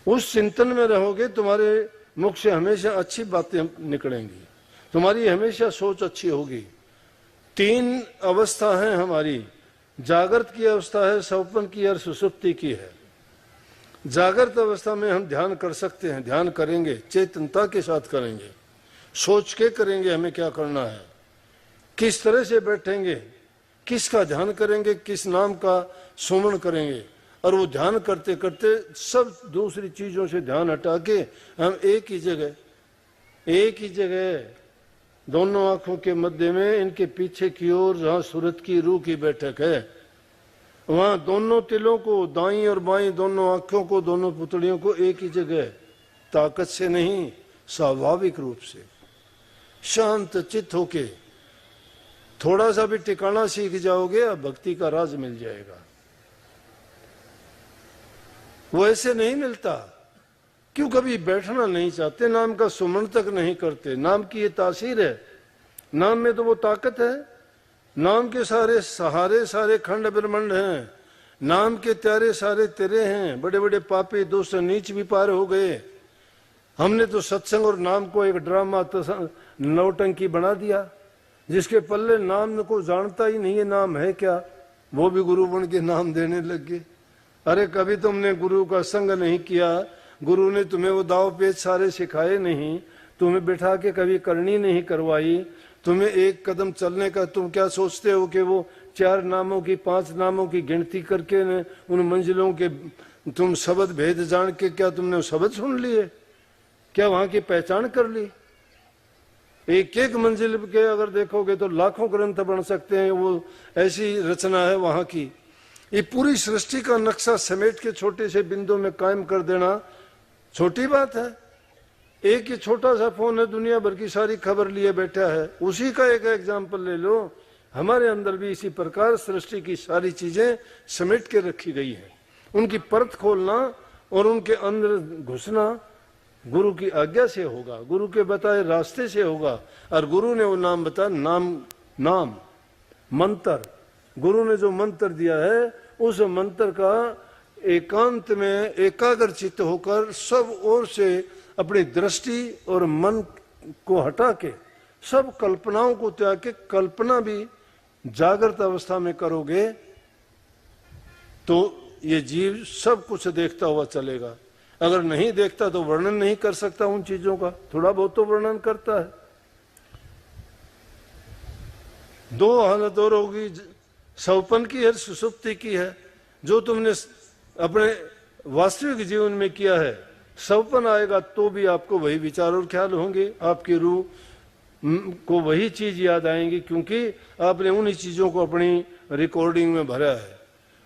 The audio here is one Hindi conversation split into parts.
उस चिंतन में रहोगे, तुम्हारे मुख से हमेशा अच्छी बातें निकलेंगी, तुम्हारी हमेशा सोच अच्छी होगी। 3 अवस्था है हमारी, जागृत की अवस्था है, स्वप्न की और सुषुप्ति की है। जागृत अवस्था में हम ध्यान कर सकते हैं, ध्यान करेंगे, चेतनता के साथ करेंगे, सोच के करेंगे हमें क्या करना है, किस तरह से बैठेंगे, किसका ध्यान करेंगे, किस नाम का सुमरण करेंगे। और वो ध्यान करते करते सब दूसरी चीजों से ध्यान हटा के हम एक ही जगह दोनों आंखों के मध्य में, इनके पीछे की ओर जहां सूरत की रूह की बैठक है, वहां दोनों तिलों को, दाईं और बाईं दोनों आंखों को, दोनों पुतलियों को एक ही जगह, ताकत से नहीं, स्वाभाविक रूप से शांत चित्त होके थोड़ा सा भी टिकाना सीख जाओगे, अब भक्ति का राज मिल जाएगा। वो ऐसे नहीं मिलता। क्यों कभी बैठना नहीं चाहते, नाम का सुमरण तक नहीं करते। नाम की ये तासीर है, नाम में तो वो ताकत है। नाम के सारे सहारे सारे खंड ब्रह्मांड हैं, नाम के त्यारे सारे तेरे हैं। बड़े बड़े पापी दुष्ट नीच भी पार हो गए। हमने तो सत्संग और नाम को एक ड्रामा नौटंकी बना दिया, जिसके पल्ले नाम को जानता ही नहीं है नाम है क्या, वो भी गुरु बन के नाम देने लग गए। अरे कभी तुमने गुरु का संग नहीं किया, गुरु ने तुम्हें वो दाव पेच सारे सिखाए नहीं, तुम्हें बिठा के कभी करनी नहीं करवाई, तुम्हें एक कदम चलने का तुम क्या सोचते हो कि वो 4 नामों की 5 नामों की गिनती करके उन मंजिलों के तुम शब्द भेद जान के क्या तुमने शब्द सुन लिए, क्या वहां की पहचान कर ली? एक एक मंजिल के अगर देखोगे तो लाखों ग्रंथ बन सकते हैं, वो ऐसी रचना है वहां की। ये पूरी सृष्टि का नक्शा समेट के छोटे से बिंदु में कायम कर देना छोटी बात है। एक ही छोटा सा फोन है, दुनिया भर की सारी खबर लिए बैठा है। उसी का एक एग्जाम्पल ले लो, हमारे अंदर भी इसी प्रकार सृष्टि की सारी चीजें समेट के रखी गई है। उनकी परत खोलना और उनके अंदर घुसना गुरु की आज्ञा से होगा, गुरु के बताए रास्ते से होगा। और गुरु ने वो नाम बताया, नाम मंत्र, गुरु ने जो मंत्र दिया है उस मंत्र का एकांत में एकाग्र चित्त होकर सब ओर से अपनी दृष्टि और मन को हटा के सब कल्पनाओं को त्याग के, कल्पना भी जागृत अवस्था में करोगे तो ये जीव सब कुछ देखता हुआ चलेगा। अगर नहीं देखता तो वर्णन नहीं कर सकता उन चीजों का, थोड़ा बहुत तो वर्णन करता है। 2 हालत और होगी, स्वप्न की है, सुषुप्ति की है। जो तुमने अपने वास्तविक जीवन में किया है, स्वप्न आएगा तो भी आपको वही विचार और ख्याल होंगे, आपकी रूह को वही चीज याद आएंगी, क्योंकि आपने उन्हीं चीजों को अपनी रिकॉर्डिंग में भरा है।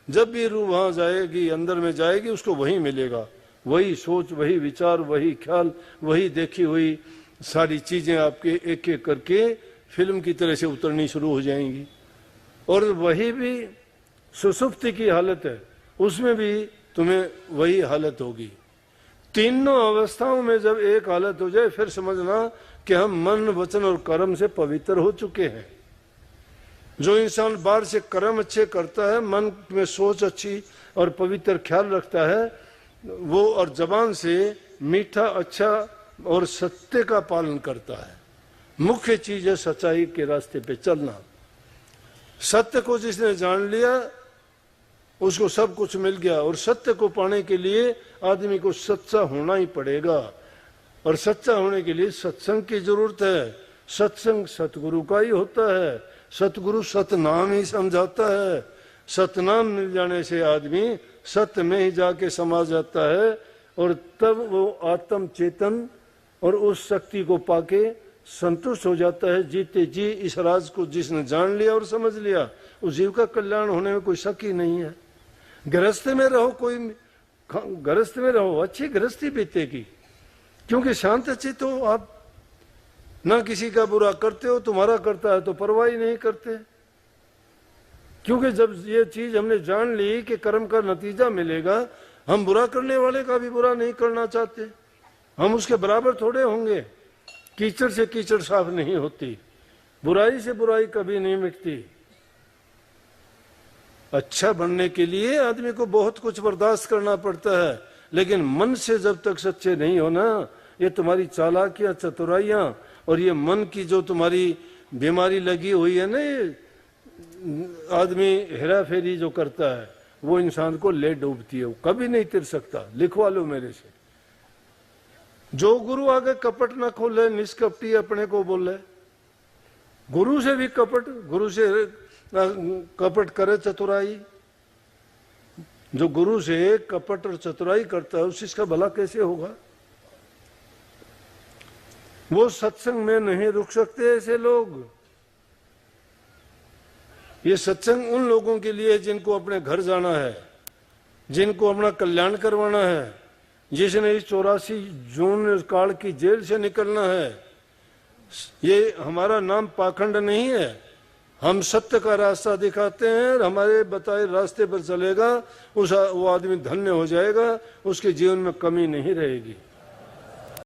जब भी रूह वहां जाएगी, अंदर में जाएगी, उसको वही मिलेगा, वही सोच, वही विचार, वही ख्याल, वही देखी हुई सारी चीजें आपके एक एक करके फिल्म की तरह से उतरनी शुरू हो जाएंगी। और वही भी सुषुप्ति की हालत है, उसमें भी तुम्हें वही हालत होगी। तीनों अवस्थाओं में जब एक हालत हो जाए, फिर समझना कि हम मन, वचन और कर्म से पवित्र हो चुके हैं। जो इंसान बाहर से कर्म अच्छे करता है, मन में सोच अच्छी और पवित्र ख्याल रखता है, वो और जबान से मीठा, अच्छा और सत्य का पालन करता है। मुख्य चीज है सच्चाई के रास्ते पे चलना। सत्य को जिसने जान लिया उसको सब कुछ मिल गया। और सत्य को पाने के लिए आदमी को सच्चा होना ही पड़ेगा, और सच्चा होने के लिए सत्संग की जरूरत है। सत्संग सतगुरु का ही होता है, सतगुरु सतनाम ही समझाता है। सतनाम मिल जाने से आदमी सत्य में ही जाके समा जाता है, और तब वो आत्म चेतन और उस शक्ति को पाके संतुष्ट हो जाता है। जीते जी इस राज को जिसने जान लिया और समझ लिया, उस जीव का कल्याण होने में कोई शक ही नहीं है। गृहस्थ में रहो, कोई गृहस्थ में रहो, अच्छी गृहस्थी बीतेगी, क्योंकि शांत चित्त हो आप, ना किसी का बुरा करते हो, तुम्हारा करता है तो परवाह ही नहीं करते। क्योंकि जब ये चीज हमने जान ली कि कर्म का नतीजा मिलेगा, हम बुरा करने वाले का भी बुरा नहीं करना चाहते। हम उसके बराबर थोड़े होंगे। कीचड़ से कीचड़ साफ नहीं होती, बुराई से बुराई कभी नहीं मिटती। अच्छा बनने के लिए आदमी को बहुत कुछ बर्दाश्त करना पड़ता है, लेकिन मन से जब तक सच्चे नहीं हो ना, ये तुम्हारी चालाकियां, चतुराइयां और ये मन की जो तुम्हारी बीमारी लगी हुई है ना, ये आदमी हेरा फेरी जो करता है वो इंसान को ले डूबती है, वो कभी नहीं तिर सकता। लिखवा लो मेरे से। जो गुरु आगे कपट ना खोले, निष्कपटी अपने को बोले, गुरु से भी कपट, गुरु से कपट करे चतुराई, जो गुरु से कपट और चतुराई करता है उसका भला कैसे होगा? वो सत्संग में नहीं रुक सकते ऐसे लोग। ये सत्संग उन लोगों के लिए जिनको अपने घर जाना है, जिनको अपना कल्याण करवाना है, जिसने इस 84 जून काल की जेल से निकलना है। ये हमारा नाम पाखंड नहीं है, हम सत्य का रास्ता दिखाते हैं, हमारे बताए रास्ते पर चलेगा वो आदमी धन्य हो जाएगा, उसके जीवन में कमी नहीं रहेगी।